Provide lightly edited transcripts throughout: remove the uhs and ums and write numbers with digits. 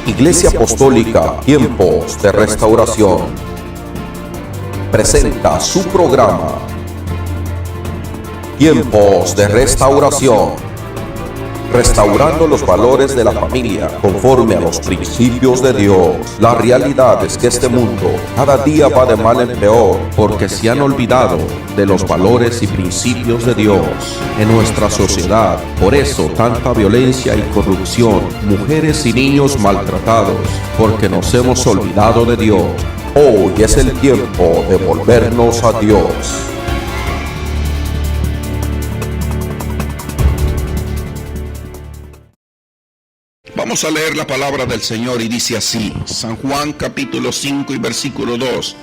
Iglesia Apostólica Tiempos de Restauración presenta su programa Tiempos de Restauración, restaurando los valores de la familia conforme a los principios de Dios. La realidad es que este mundo cada día va de mal en peor porque se han olvidado de los valores y principios de Dios en nuestra sociedad. Por eso tanta violencia y corrupción, mujeres y niños maltratados, porque nos hemos olvidado de Dios. Hoy es el tiempo de volvernos a Dios. Vamos a leer la palabra del Señor y dice así, San Juan capítulo 5 y versículo 2.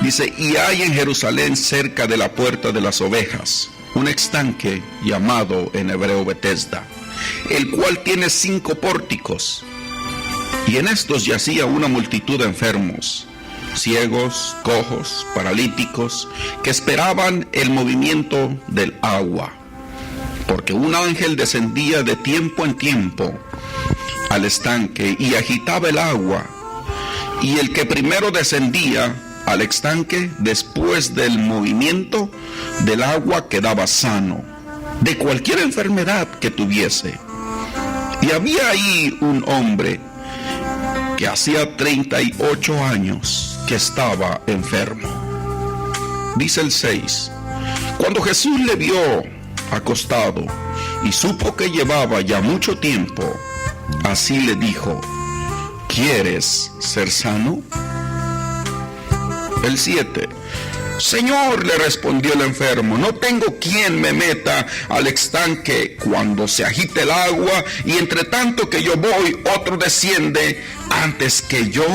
Dice, y hay en Jerusalén cerca de la puerta de las ovejas un estanque llamado en hebreo Betesda, el cual tiene 5 pórticos, y en estos yacía una multitud de enfermos, ciegos, cojos, paralíticos, que esperaban el movimiento del agua, porque un ángel descendía de tiempo en tiempo al estanque y agitaba el agua, y el que primero descendía al estanque después del movimiento del agua quedaba sano de cualquier enfermedad que tuviese. Y había ahí un hombre que hacía 38 años que estaba enfermo. Dice el 6, cuando Jesús le vio acostado y supo que llevaba ya mucho tiempo, así le dijo, ¿quieres ser sano? El 7, Señor, le respondió el enfermo, no tengo quien me meta al estanque cuando se agite el agua, y entre tanto que yo voy, otro desciende antes que yo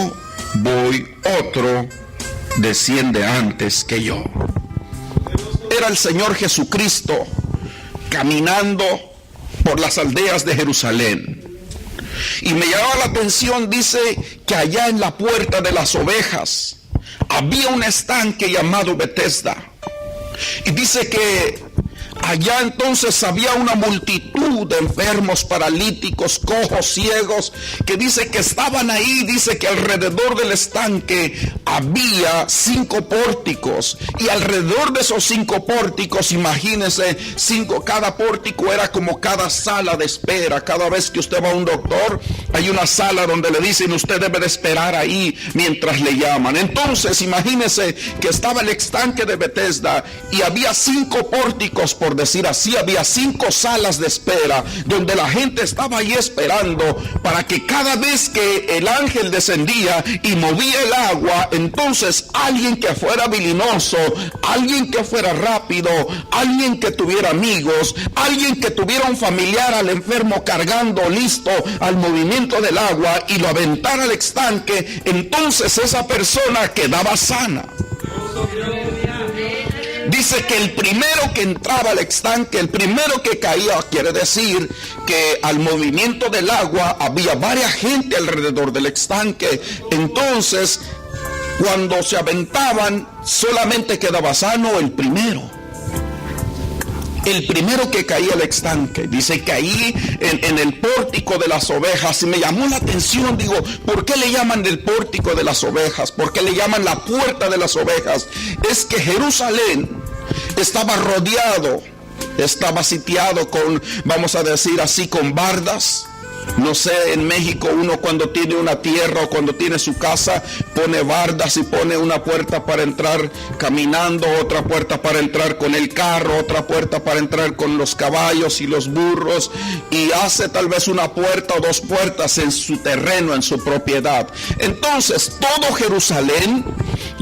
voy, otro desciende antes que yo. Era el Señor Jesucristo caminando por las aldeas de Jerusalén. Y me llamaba la atención, dice que allá en la puerta de las ovejas había un estanque llamado Betesda. Y dice que allá entonces había una multitud de enfermos, paralíticos, cojos, ciegos, que dice que estaban ahí. Dice que alrededor del estanque había 5 pórticos, y alrededor de esos 5 pórticos, imagínense, cada pórtico era como cada sala de espera. Cada vez que usted va a un doctor, hay una sala donde le dicen usted debe de esperar ahí mientras le llaman. Entonces imagínense que estaba el estanque de Betesda y había 5 pórticos, por decir así, había 5 salas de espera donde la gente estaba ahí esperando para que cada vez que el ángel descendía y movía el agua, entonces alguien que fuera habilidoso, alguien que fuera rápido, alguien que tuviera amigos, alguien que tuviera un familiar al enfermo cargando listo al movimiento del agua y lo aventara al estanque, entonces esa persona quedaba sana. Dice que el primero que entraba al estanque, el primero que caía, quiere decir que al movimiento del agua había varias gente alrededor del estanque. Entonces, cuando se aventaban, solamente quedaba sano el primero. El primero que caía al estanque. Dice que ahí en el pórtico de las ovejas, y me llamó la atención, digo, ¿por qué le llaman el pórtico de las ovejas? ¿Por qué le llaman la puerta de las ovejas? Es que Jerusalén estaba rodeado, estaba sitiado con, vamos a decir así, con bardas. No sé, en México uno cuando tiene una tierra o cuando tiene su casa pone bardas y pone una puerta para entrar caminando, otra puerta para entrar con el carro, otra puerta para entrar con los caballos y los burros, y hace tal vez una puerta o 2 puertas en su terreno, en su propiedad. Entonces todo Jerusalén,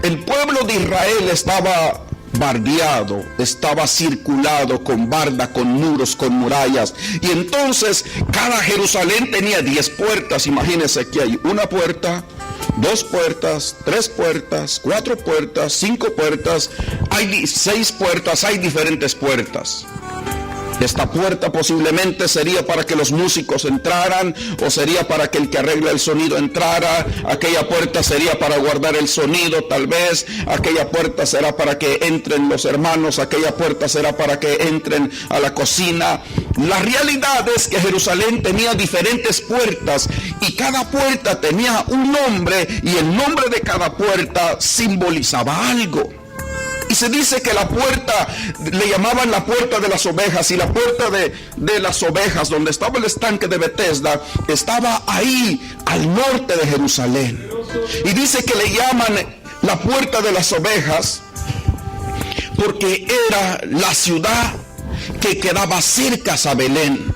el pueblo de Israel estaba bardeado, estaba circulado con barda, con muros, con murallas, y entonces cada Jerusalén tenía 10 puertas. Imagínense que hay una puerta, 2 puertas, 3 puertas, 4 puertas, 5 puertas, hay 6 puertas, hay diferentes puertas. Esta puerta posiblemente sería para que los músicos entraran, o sería para que el que arregla el sonido entrara. Aquella puerta sería para guardar el sonido, tal vez. Aquella puerta será para que entren los hermanos. Aquella puerta será para que entren a la cocina. La realidad es que Jerusalén tenía diferentes puertas, y cada puerta tenía un nombre, y el nombre de cada puerta simbolizaba algo. Y se dice que la puerta, le llamaban la puerta de las ovejas, y la puerta de las ovejas, donde estaba el estanque de Betesda, estaba ahí al norte de Jerusalén. Y dice que le llaman la puerta de las ovejas porque era la ciudad que quedaba cerca a Belén.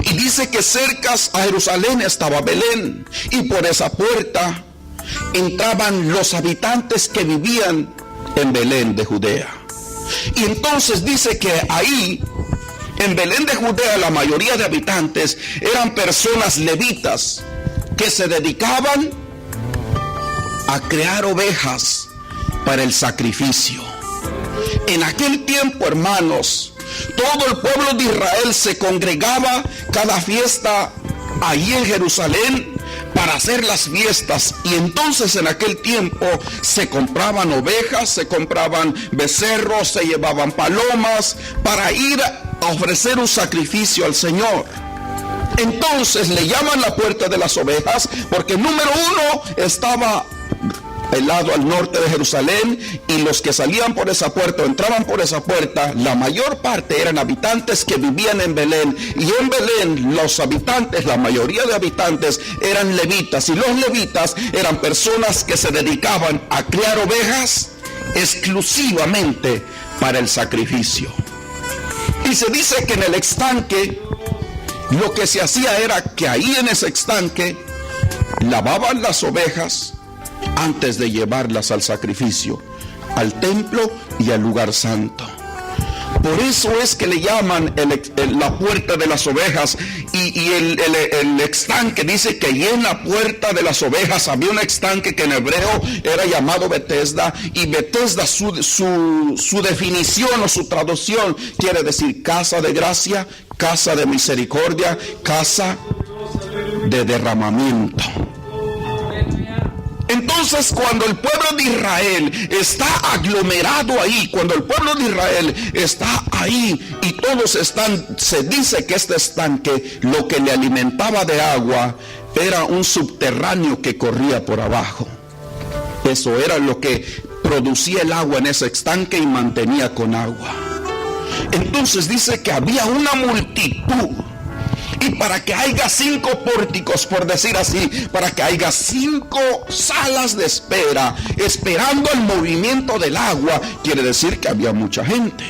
Y dice que cerca a Jerusalén estaba Belén, y por esa puerta entraban los habitantes que vivían en Belén de Judea. Y entonces dice que ahí en Belén de Judea la mayoría de habitantes eran personas levitas que se dedicaban a criar ovejas para el sacrificio. En aquel tiempo, hermanos, todo el pueblo de Israel se congregaba cada fiesta allí en Jerusalén para hacer las fiestas. Y entonces en aquel tiempo se compraban ovejas, se compraban becerros, se llevaban palomas para ir a ofrecer un sacrificio al Señor. Entonces le llaman la puerta de las ovejas porque número uno estaba el lado al norte de Jerusalén, y los que salían por esa puerta o entraban por esa puerta, la mayor parte eran habitantes que vivían en Belén. Y en Belén los habitantes, la mayoría de habitantes eran levitas, y los levitas eran personas que se dedicaban a criar ovejas exclusivamente para el sacrificio. Y se dice que en el estanque lo que se hacía era que ahí en ese estanque lavaban las ovejas antes de llevarlas al sacrificio, al templo y al lugar santo. Por eso es que le llaman la puerta de las ovejas. Y el estanque, dice que ahí en la puerta de las ovejas había un estanque que en hebreo era llamado Betesda. Y Betesda, su definición o su traducción quiere decir casa de gracia, casa de misericordia, casa de derramamiento. Entonces, cuando el pueblo de Israel está aglomerado ahí, cuando el pueblo de Israel está ahí y todos están, se dice que este estanque, lo que le alimentaba de agua era un subterráneo que corría por abajo. Eso era lo que producía el agua en ese estanque y mantenía con agua. Entonces dice que había una multitud. Y para que haya 5 pórticos, por decir así, para que haya 5 salas de espera, esperando el movimiento del agua, quiere decir que había mucha gente.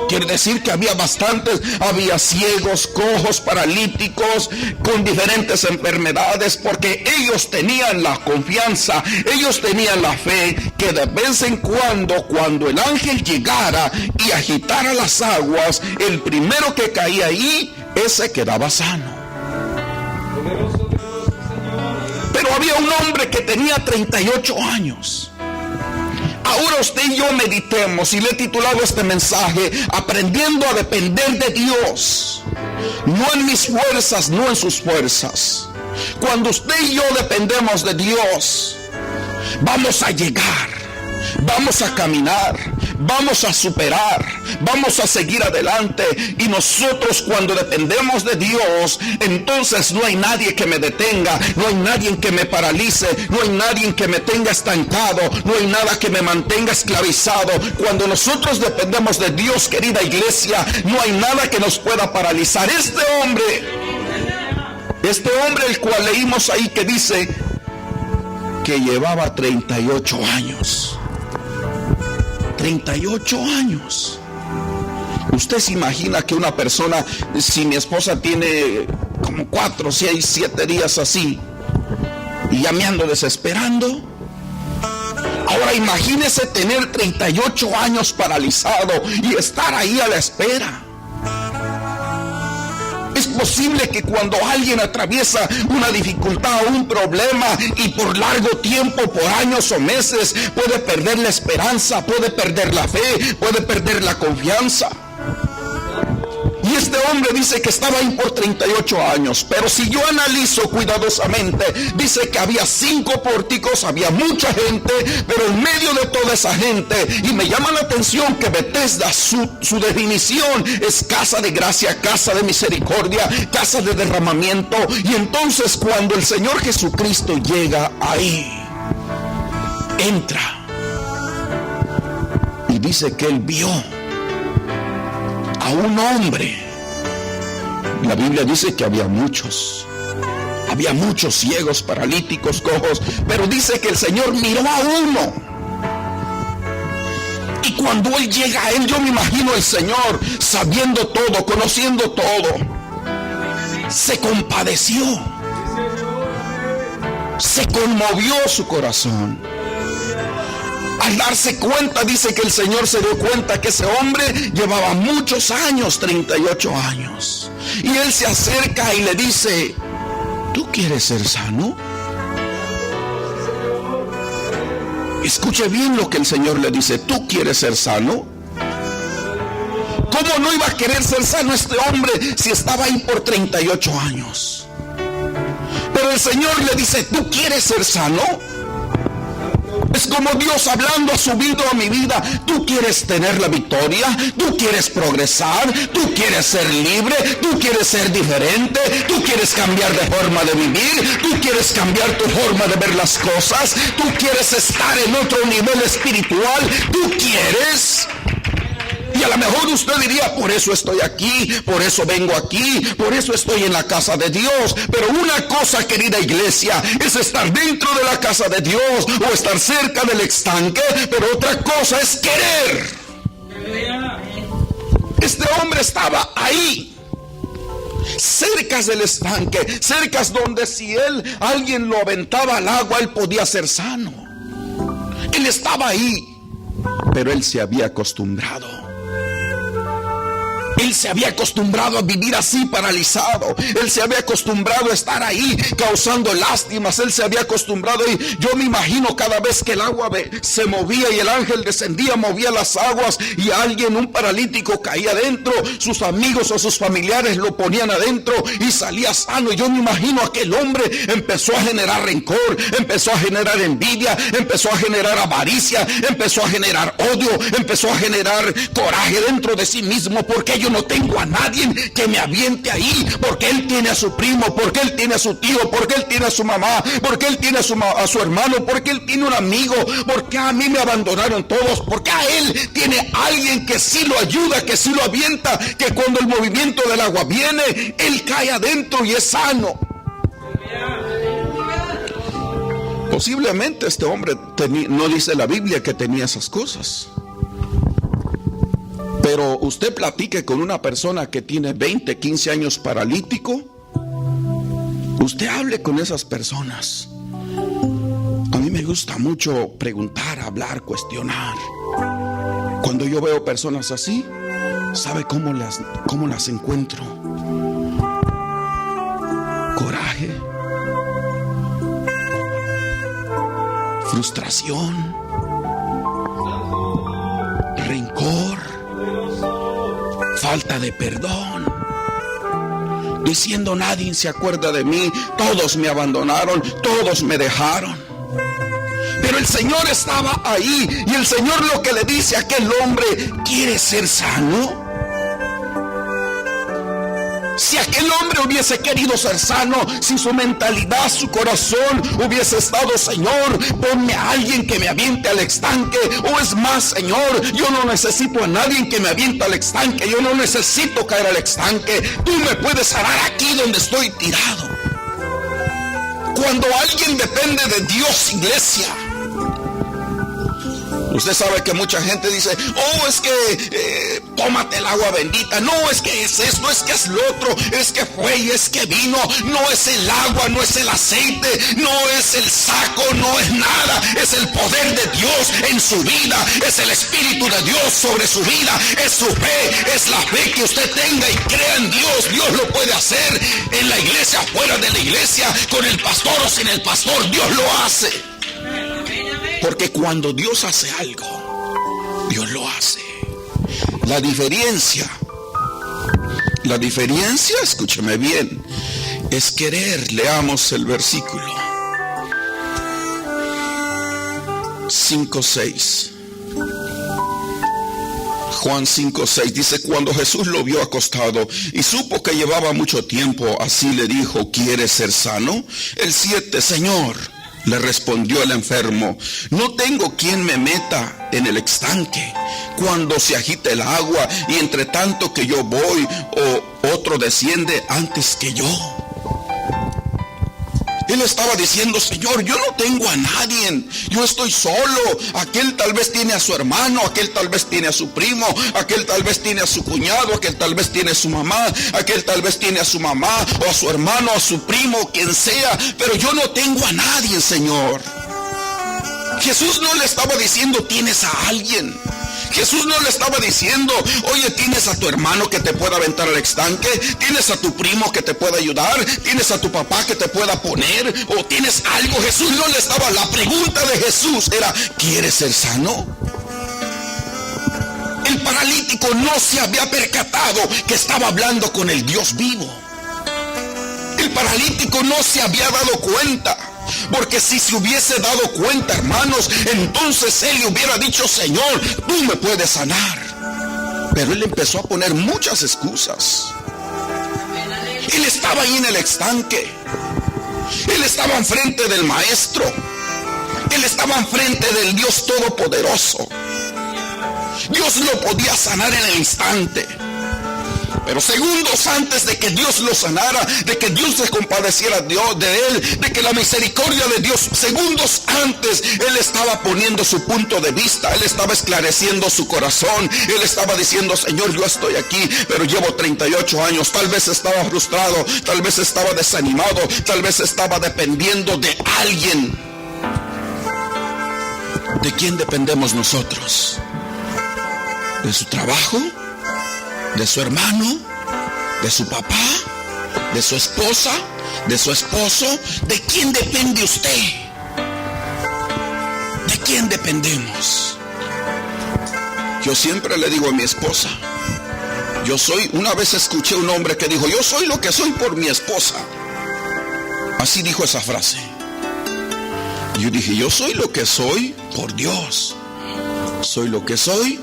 Quiere decir que había bastantes, había ciegos, cojos, paralíticos, con diferentes enfermedades, porque ellos tenían la confianza, ellos tenían la fe, que de vez en cuando el ángel llegara y agitara las aguas, el primero que caía ahí, ese quedaba sano. Pero había un hombre que tenía 38 años. Ahora usted y yo meditemos, y le he titulado este mensaje, aprendiendo a depender de Dios, no en mis fuerzas, no en sus fuerzas. Cuando usted y yo dependemos de Dios, vamos a llegar, vamos a caminar, vamos a superar, vamos a seguir adelante. Y nosotros, cuando dependemos de Dios, entonces no hay nadie que me detenga, no hay nadie que me paralice, no hay nadie que me tenga estancado, no hay nada que me mantenga esclavizado. Cuando nosotros dependemos de Dios, querida iglesia, no hay nada que nos pueda paralizar. Este hombre el cual leímos ahí, que dice que llevaba 38 años. 38 años. Usted se imagina que una persona, si mi esposa tiene como 4, 6, 7 días así, y ya me ando desesperando. Ahora imagínese tener 38 años paralizado y estar ahí a la espera. Es posible que cuando alguien atraviesa una dificultad o un problema, y por largo tiempo, por años o meses, puede perder la esperanza, puede perder la fe, puede perder la confianza. Y este hombre dice que estaba ahí por 38 años. Pero si yo analizo cuidadosamente, dice que había 5 pórticos, había mucha gente, pero en medio de toda esa gente, y me llama la atención que Bethesda, su definición es casa de gracia, casa de misericordia, casa de derramamiento. Y entonces cuando el Señor Jesucristo llega ahí, entra y dice que él vio a un hombre. La Biblia dice que había muchos ciegos, paralíticos, cojos, pero dice que el Señor miró a uno. Y cuando él llega a él, yo me imagino el Señor sabiendo todo, conociendo todo, se compadeció, se conmovió su corazón. Al darse cuenta, dice que el Señor se dio cuenta que ese hombre llevaba muchos años, 38 años. Y él se acerca y le dice: ¿tú quieres ser sano? Escuche bien lo que el Señor le dice: ¿tú quieres ser sano? ¿Cómo no iba a querer ser sano este hombre si estaba ahí por 38 años? Pero el Señor le dice: ¿tú quieres ser sano? Es como Dios hablando a su vida o a mi vida. Tú quieres tener la victoria, tú quieres progresar, tú quieres ser libre, tú quieres ser diferente, tú quieres cambiar de forma de vivir, tú quieres cambiar tu forma de ver las cosas, tú quieres estar en otro nivel espiritual, tú quieres. Y a lo mejor usted diría: por eso estoy aquí, por eso vengo aquí, por eso estoy en la casa de Dios. Pero una cosa, querida iglesia, es estar dentro de la casa de Dios o estar cerca del estanque, pero otra cosa es querer. Este hombre estaba ahí, cerca del estanque, cerca donde si alguien lo aventaba al agua, él podía ser sano. Él estaba ahí, pero él se había acostumbrado. Él se había acostumbrado a vivir así, paralizado. Él se había acostumbrado a estar ahí causando lástimas. Él se había acostumbrado y yo me imagino cada vez que el agua se movía y el ángel descendía, movía las aguas y alguien, un paralítico, caía adentro. Sus amigos o sus familiares lo ponían adentro y salía sano. Y yo me imagino aquel hombre empezó a generar rencor, empezó a generar envidia, empezó a generar avaricia, empezó a generar odio, empezó a generar coraje dentro de sí mismo. Porque yo no tengo a nadie que me aviente ahí, porque él tiene a su primo, porque él tiene a su tío, porque él tiene a su mamá, porque él tiene a su hermano, porque él tiene un amigo, porque a mí me abandonaron todos, porque a él tiene alguien que sí lo ayuda, que sí lo avienta, que cuando el movimiento del agua viene, él cae adentro y es sano. Posiblemente este hombre no dice la Biblia que tenía esas cosas. Pero usted platique con una persona que tiene 20, 15 años paralítico. Usted hable con esas personas. A mí me gusta mucho preguntar, hablar, cuestionar. Cuando yo veo personas así, ¿sabe cómo las encuentro? Coraje, frustración, rencor, falta de perdón, diciendo: nadie se acuerda de mí, todos me abandonaron, todos me dejaron. Pero el Señor estaba ahí y el Señor lo que le dice a aquel hombre: ¿quieres ser sano? Si aquel hombre hubiese querido ser sano, si su mentalidad, su corazón hubiese estado: Señor, ponme a alguien que me aviente al estanque, o es más, Señor, yo no necesito a nadie que me aviente al estanque, yo no necesito caer al estanque, tú me puedes sanar aquí donde estoy tirado. Cuando alguien depende de Dios, iglesia, usted sabe que mucha gente dice: oh, es que tómate el agua bendita. No, es que es esto, es que es lo otro, es que fue y es que vino. No es el agua, no es el aceite, no es el saco, no es nada. Es el poder de Dios en su vida, es el Espíritu de Dios sobre su vida, es su fe, es la fe que usted tenga y crea en Dios. Dios lo puede hacer en la iglesia, fuera de la iglesia, con el pastor o sin el pastor. Dios lo hace. Porque cuando Dios hace algo, Dios lo hace. La diferencia La diferencia, escúcheme bien, es querer. Leamos el versículo 5:6. Juan 5:6 dice: cuando Jesús lo vio acostado y supo que llevaba mucho tiempo así, le dijo: ¿quieres ser sano? El 7: Señor, le respondió el enfermo, no tengo quien me meta en el estanque cuando se agite el agua, y entre tanto que yo voy, otro desciende antes que yo. Él estaba diciendo: Señor, yo no tengo a nadie, yo estoy solo. Aquel tal vez tiene a su hermano, aquel tal vez tiene a su primo, aquel tal vez tiene a su cuñado, aquel tal vez tiene a su mamá, aquel tal vez tiene a su mamá o a su hermano, a su primo, quien sea, pero yo no tengo a nadie, Señor. Jesús no le estaba diciendo: tienes a alguien. Jesús no le estaba diciendo: oye, tienes a tu hermano que te pueda aventar al estanque, tienes a tu primo que te pueda ayudar, tienes a tu papá que te pueda poner, o tienes algo. Jesús no le estaba. La pregunta de Jesús era: ¿quieres ser sano? El paralítico no se había percatado que estaba hablando con el Dios vivo. El paralítico no se había dado cuenta. Porque si se hubiese dado cuenta, hermanos, entonces él le hubiera dicho: Señor, tú me puedes sanar. Pero él empezó a poner muchas excusas. Él estaba ahí en el estanque. Él estaba enfrente del maestro. Él estaba enfrente del Dios Todopoderoso. Dios lo podía sanar en el instante. Pero segundos antes de que Dios lo sanara, de que Dios se compadeciera de él, de que la misericordia de Dios, segundos antes, él estaba poniendo su punto de vista, él estaba esclareciendo su corazón, él estaba diciendo: Señor, yo estoy aquí, pero llevo 38 años, tal vez estaba frustrado, tal vez estaba desanimado, tal vez estaba dependiendo de alguien. ¿De quién dependemos nosotros? ¿De su trabajo? ¿De su hermano? ¿De su papá? ¿De su esposa? ¿De su esposo? ¿De quién depende usted? ¿De quién dependemos? Yo siempre le digo a mi esposa, una vez escuché un hombre que dijo: yo soy lo que soy por mi esposa. Así dijo esa frase. Yo dije: yo soy lo que soy por Dios. Soy lo que soy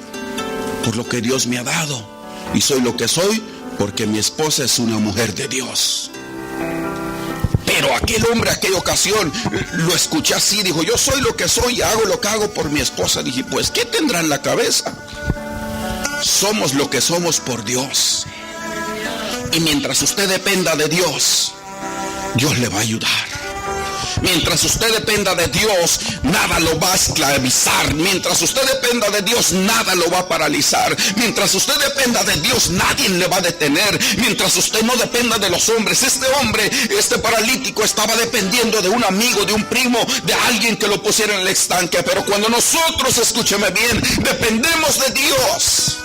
por lo que Dios me ha dado. Y soy lo que soy porque mi esposa es una mujer de Dios. Pero aquel hombre, aquella ocasión, lo escuché así, dijo: yo soy lo que soy y hago lo que hago por mi esposa. Dije: pues, ¿qué tendrá en la cabeza? Somos lo que somos por Dios. Y mientras usted dependa de Dios, Dios le va a ayudar. Mientras usted dependa de Dios, nada lo va a esclavizar. Mientras usted dependa de Dios, nada lo va a paralizar. Mientras usted dependa de Dios, nadie le va a detener. Mientras usted no dependa de los hombres. Este paralítico estaba dependiendo de un amigo, de un primo, de alguien que lo pusiera en el estanque. Pero cuando nosotros, escúcheme bien, dependemos de Dios.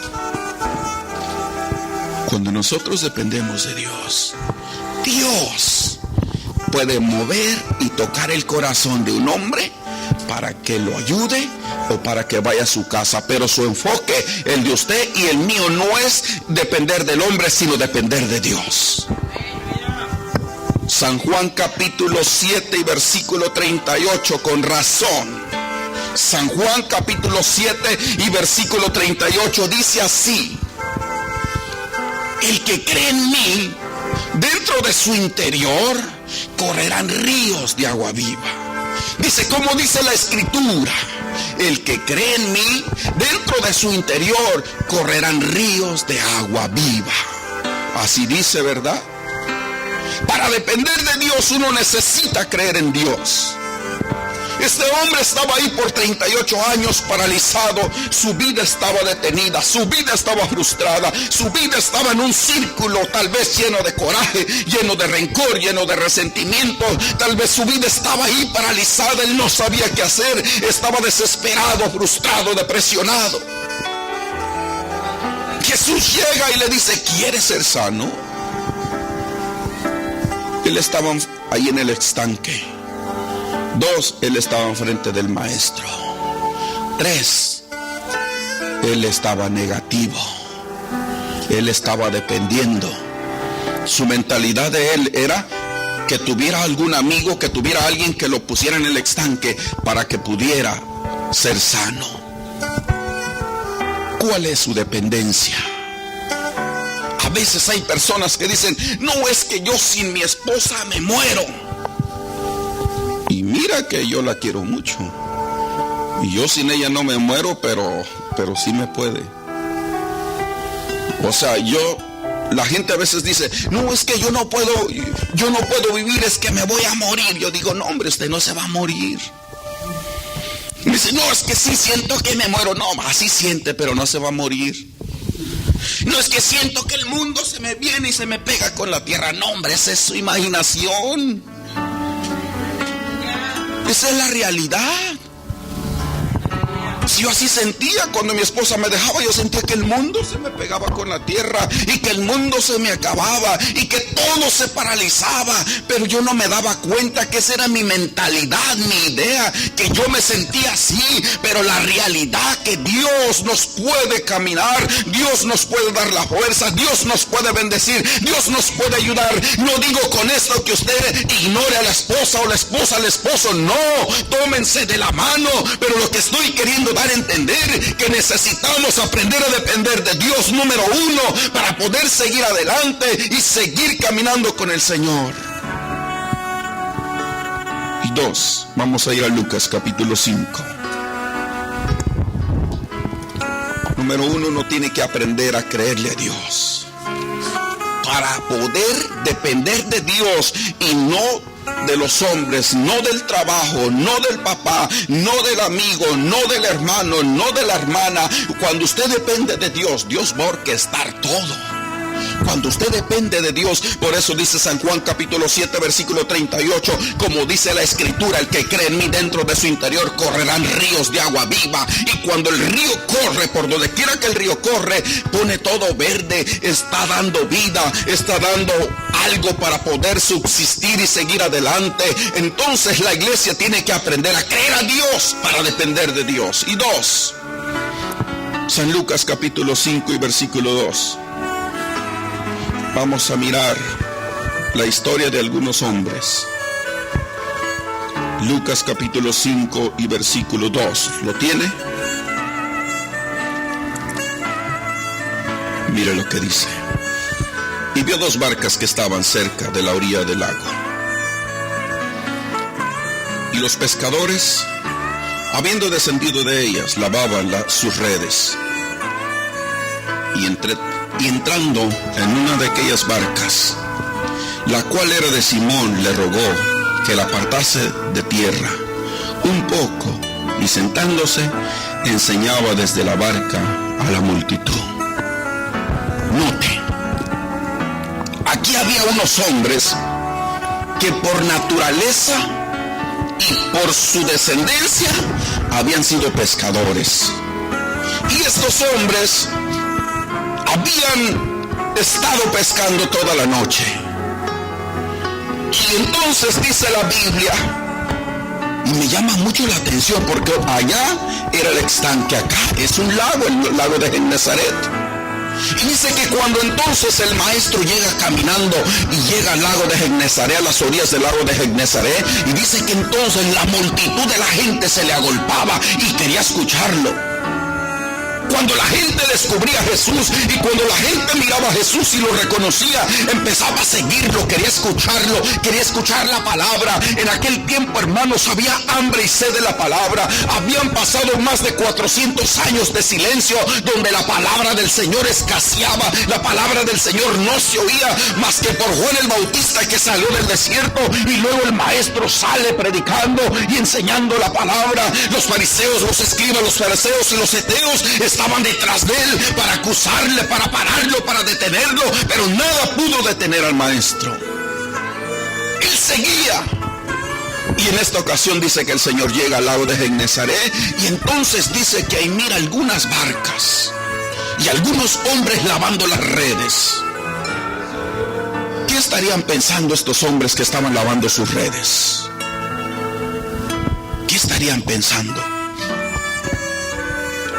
Cuando nosotros dependemos de Dios, Dios puede mover y tocar el corazón de un hombre para que lo ayude o para que vaya a su casa. Pero su enfoque, el de usted y el mío, no es depender del hombre, sino depender de Dios. San Juan capítulo 7 y versículo 38, con razón. San Juan capítulo 7 y versículo 38 dice así: el que cree en mí, dentro de su interior correrán ríos de agua viva. Dice, como dice la escritura, el que cree en mí, dentro de su interior correrán ríos de agua viva. Así dice, ¿verdad? Para depender de Dios uno necesita creer en Dios. Este hombre estaba ahí por 38 años paralizado. Su vida estaba detenida, su vida estaba frustrada, su vida estaba en un círculo tal vez lleno de coraje, lleno de rencor, lleno de resentimiento. Tal vez su vida estaba ahí paralizada, él no sabía qué hacer, estaba desesperado, frustrado, depresionado. Jesús llega y le dice: ¿quieres ser sano? Él estaba ahí en el estanque. 2, él estaba enfrente del maestro. 3, él estaba negativo. Él estaba dependiendo Su mentalidad de él era que tuviera algún amigo, que tuviera alguien que lo pusiera en el estanque para que pudiera ser sano. ¿Cuál es su dependencia? A veces hay personas que dicen, no, es que yo sin mi esposa me muero. Y mira que yo la quiero mucho. Y yo sin ella no me muero, pero sí me puede. O sea, la gente a veces dice, no, es que yo no puedo vivir, es que me voy a morir. Yo digo, no, hombre, usted no se va a morir. Me dice, no, es que sí siento que me muero. No, así siente, pero no se va a morir. No, es que siento que el mundo se me viene y se me pega con la tierra. No, hombre, esa es su imaginación. Esa es la realidad. Si yo así sentía cuando mi esposa me dejaba, yo sentía que el mundo se me pegaba con la tierra y que el mundo se me acababa y que todo se paralizaba, pero yo no me daba cuenta que esa era mi mentalidad, mi idea, que yo me sentía así, pero la realidad que Dios nos puede caminar, Dios nos puede dar la fuerza, Dios nos puede bendecir, Dios nos puede ayudar. No digo con esto que usted ignore a la esposa o la esposa al esposo, no, tómense de la mano, pero lo que estoy queriendo dar a entender que necesitamos aprender a depender de Dios, número uno, para poder seguir adelante y seguir caminando con el Señor. Y dos, vamos a ir a Lucas capítulo 5. Número uno, uno tiene que aprender a creerle a Dios para poder depender de Dios y no de los hombres, no del trabajo, no del papá, no del amigo, no del hermano, no de la hermana. Cuando usted depende de Dios, Dios va a orquestar todo. Cuando usted depende de Dios, por eso dice San Juan capítulo 7 versículo 38, como dice la escritura, el que cree en mí, dentro de su interior correrán ríos de agua viva. Y cuando el río corre, por donde quiera que el río corre, pone todo verde, está dando vida, está dando algo para poder subsistir y seguir adelante. Entonces la iglesia tiene que aprender a creer a Dios para depender de Dios. Y dos, San Lucas capítulo 5 y versículo 2. Vamos a mirar la historia de algunos hombres. Lucas capítulo 5 y versículo 2. ¿Lo tiene? Mire lo que dice. Y vio dos barcas que estaban cerca de la orilla del lago. Y los pescadores, habiendo descendido de ellas, lavaban sus redes. Y entrando en una de aquellas barcas, la cual era de Simón, le rogó que la apartase de tierra un poco, y sentándose enseñaba desde la barca a la multitud. Note, aquí había unos hombres que por naturaleza y por su descendencia habían sido pescadores, y estos hombres habían estado pescando toda la noche. Y entonces dice la Biblia, y me llama mucho la atención, porque allá era el estanque, acá es un lago, el lago de Genesaret. Y dice que cuando entonces el maestro llega caminando y llega al lago de Genesaret, a las orillas del lago de Genesaret, y dice que entonces la multitud de la gente se le agolpaba y quería escucharlo. Cuando la gente descubría a Jesús y cuando la gente miraba a Jesús y lo reconocía, empezaba a seguirlo, quería escuchar la palabra. En aquel tiempo, hermanos, había hambre y sed de la palabra. Habían pasado más de 400 años de silencio donde la palabra del Señor escaseaba, la palabra del Señor no se oía más que por Juan el Bautista, que salió del desierto, y luego el maestro sale predicando y enseñando la palabra. Los fariseos, los escribas, los fariseos y los ateos estaban detrás de él para acusarle, para pararlo, para detenerlo, pero nada pudo detener al maestro. Él seguía. Y en esta ocasión dice que el Señor llega al lago de Genesaret, y entonces dice que ahí mira algunas barcas y algunos hombres lavando las redes. ¿Qué estarían pensando estos hombres que estaban lavando sus redes? ¿Qué estarían pensando?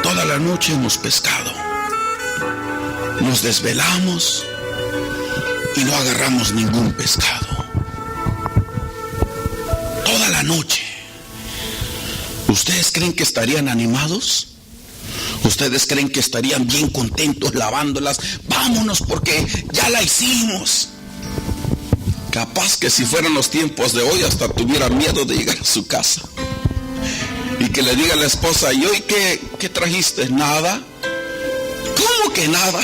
Toda la noche hemos pescado, nos desvelamos, y no agarramos ningún pescado. Toda la noche. ¿Ustedes creen que estarían animados? ¿Ustedes creen que estarían bien contentos lavándolas? Vámonos porque ya la hicimos. Capaz que si fueran los tiempos de hoy hasta tuviera miedo de llegar a su casa y que le diga a la esposa: ¿y hoy qué trajiste? Nada. ¿Cómo que nada?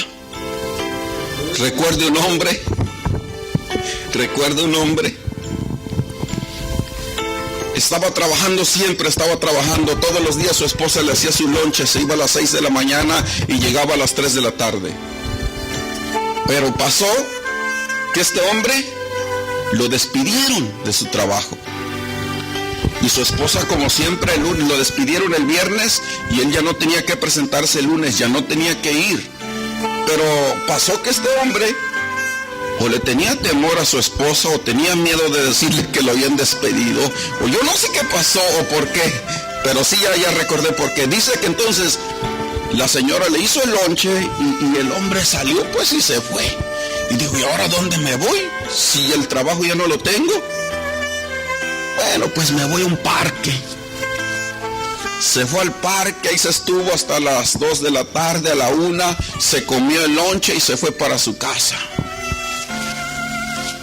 Recuerde un hombre. Estaba trabajando siempre, todos los días su esposa le hacía su lonche, se iba a las 6 de la mañana y llegaba a las 3 de la tarde. Pero pasó que este hombre lo despidieron de su trabajo. Y su esposa, como siempre, lo despidieron el viernes y él ya no tenía que presentarse el lunes, ya no tenía que ir. Pero pasó que este hombre o le tenía temor a su esposa o tenía miedo de decirle que lo habían despedido, o yo no sé qué pasó o por qué, pero sí ya recordé por qué. Dice que entonces la señora le hizo el lonche y el hombre salió pues y se fue. Y dijo: ¿y ahora dónde me voy? Si el trabajo ya no lo tengo. Bueno, pues me voy a un parque. Se fue al parque, ahí se estuvo hasta las 2 de la tarde, a la 1, se comió el lonche y se fue para su casa.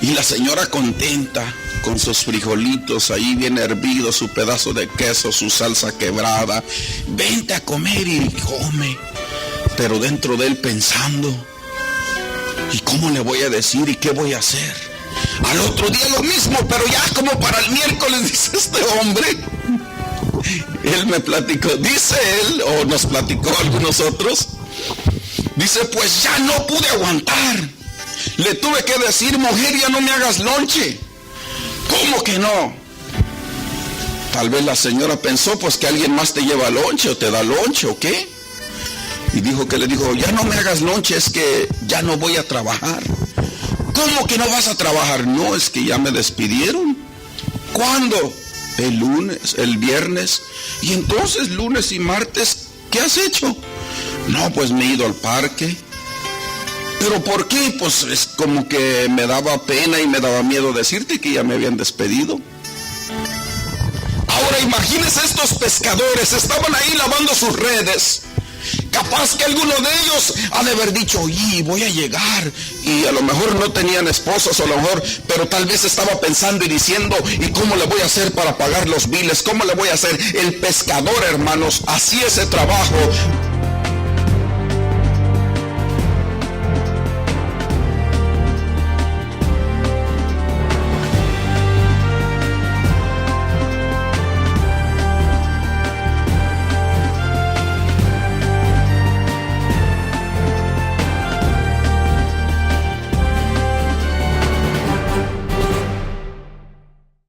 Y la señora contenta, con sus frijolitos ahí bien hervidos, su pedazo de queso, su salsa quebrada. Vente a comer y come. Pero dentro de él pensando: ¿y cómo le voy a decir y qué voy a hacer? Al otro día lo mismo, pero ya como para el miércoles, dice este hombre. Él me platicó, dice él, o nos platicó a algunos otros. Dice: pues ya no pude aguantar. Le tuve que decir: mujer, ya no me hagas lonche. ¿Cómo que no? Tal vez la señora pensó pues que alguien más te lleva lonche o te da lonche o qué. Y le dijo: ya no me hagas lonche, es que ya no voy a trabajar. ¿Cómo que no vas a trabajar? No, es que ya me despidieron. ¿Cuándo? El lunes, el viernes. Y entonces lunes y martes, ¿qué has hecho? No, pues me he ido al parque. ¿Pero por qué? Pues es como que me daba pena y me daba miedo decirte que ya me habían despedido. Ahora imagínense, estos pescadores estaban ahí lavando sus redes. Capaz que alguno de ellos ha de haber dicho: oye, voy a llegar. Y a lo mejor no tenían esposas, o a lo mejor, pero tal vez estaba pensando y diciendo: ¿y cómo le voy a hacer para pagar los biles? ¿Cómo le voy a hacer? El pescador, hermanos, hacía ese trabajo